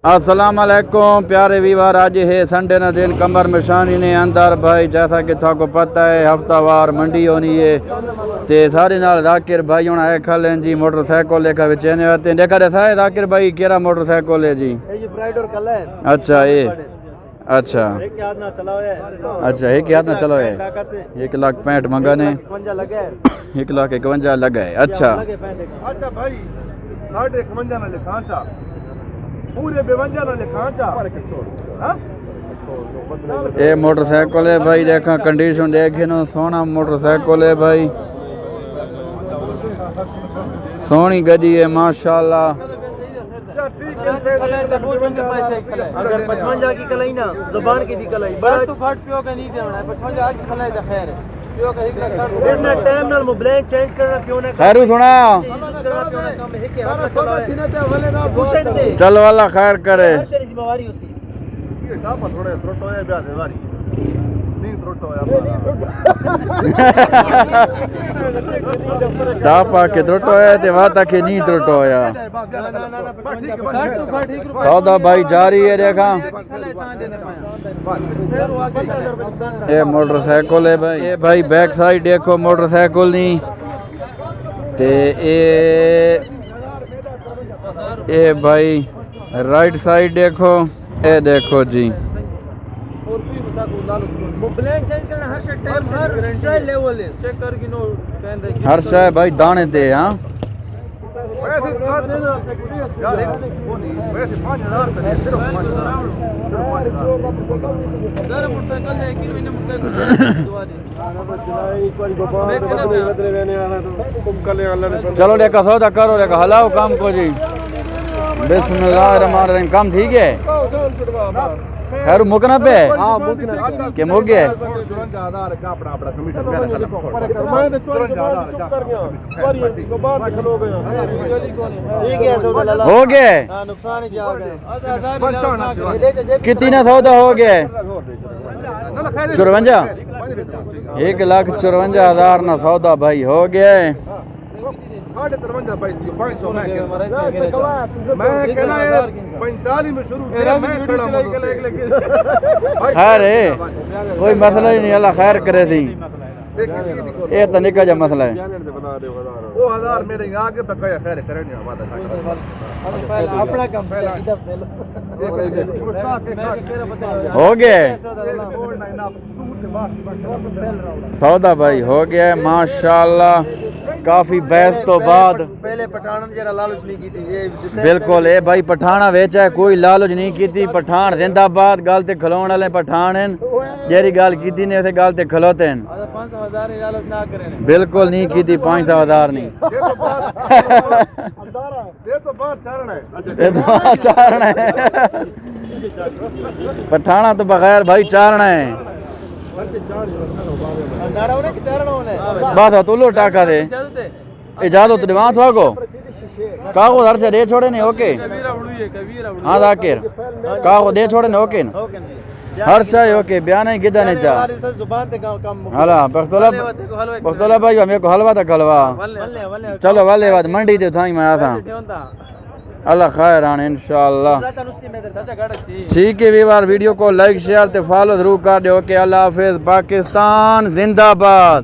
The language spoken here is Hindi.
अस्सलाम वालेकुम प्यारे वीवर, आज है संडे न दिन कमर मशानी ने अंदर भाई, जैसा कि थाको पता है हफ्तावार मंडी होनी है ते सारे नाल जाकिर भाई हूँ आए खल जी मोटरसाइकिल लेकर बेचने आते हैं। देखा ऐसा है जाकिर भाई केरा मोटरसाइकिल है जी? अच्छा ये अच्छा एक हाथ ना चला है। अच्छा एक हाथ ना चलो है। 1,65,000 मंगा ने, 1,51,000 लगा है। अच्छा भाई 51 ना लिखा था पूरे 52 ना लिखा था। ये मोटरसाइकिल है भाई, देखा कंडीशन देखे ना, सोना मोटरसाइकिल है भाई, सोनी गड्डी है माशाल्लाह। अगर 55 की कलाई ना जुबान की दी कलाई बड़ा तो फट पियो का नहीं देना है। 55 की कलाई दा खैर है पियो का इतना टाइम नाल मोबाइल चेंज करना पियो ने खैरू सुना चल वाला खैर करे। जिम्मेवारी उसी ये टापा थोड़े त्रोटो है ब्याह दे वारी नहीं त्रोटो है टापा के त्रोटो है ते वाता के नहीं त्रोटो है। सौदा भाई जारी है देखा। ये मोटरसाइकिल है भाई, ये भाई बैक साइड देखो मोटरसाइकिल नहीं ते ये भाई राइट साइड देखो, ये देखो जी। हर शय भाई दाने ते हाँ चलो लेका सौदा करो लेका हलाओ काम को जी। बिस्मिल्लाहिर्रहमानिर्रहीम। काम ठीक है खैर मुकना पे के मुक गए हो गए कितनी ना सौदा हो गया 54 1,54,000 ना सौदा भाई हो गया। खैर है कोई मसला ही नहीं, अल्लाह खैर करे थी। ये तो निका जा मसला है। वो 1000 मेरे आगे बकाया खैर करने अपना कम हो गया सौदा भाई हो गया माशाल्लाह। काफी बहस तो बाद पहले पठान जरा लालच नहीं की थी। बिल्कुल ये भाई पठाना वेचा है, कोई लालच नहीं की थी। पठान जिंदाबाद, गल ते खलोण वाले पठान हैं, जेरी गल की ने उसे गल ते खलोते हैं। 500,000 लालच ना करें, बिल्कुल नहीं की थी 500,000 नहीं। ये तो बात चारण है, ये तो चारण है पठाना तो बगैर भाई चारण है बस तो लो टाका दे इजाजत दे वहां थोको कागो दर से दे छोड़े नहीं ओके। हाँ जाकिर कागो दे छोड़े नहीं ओके हर शय ओके बयान ही गिदा नहीं चाह हला बख्तोला भाई मेरे को हलवा तक हलवा चलो वाले बात मंडी ते थाई मैं आया था। अल्लाह खैर आने इंशाअल्लाह। ठीक है वीवर, वीडियो को लाइक शेयर ते फॉलो जरूर कर दो। के अल्लाह हाफिज, पाकिस्तान जिंदाबाद।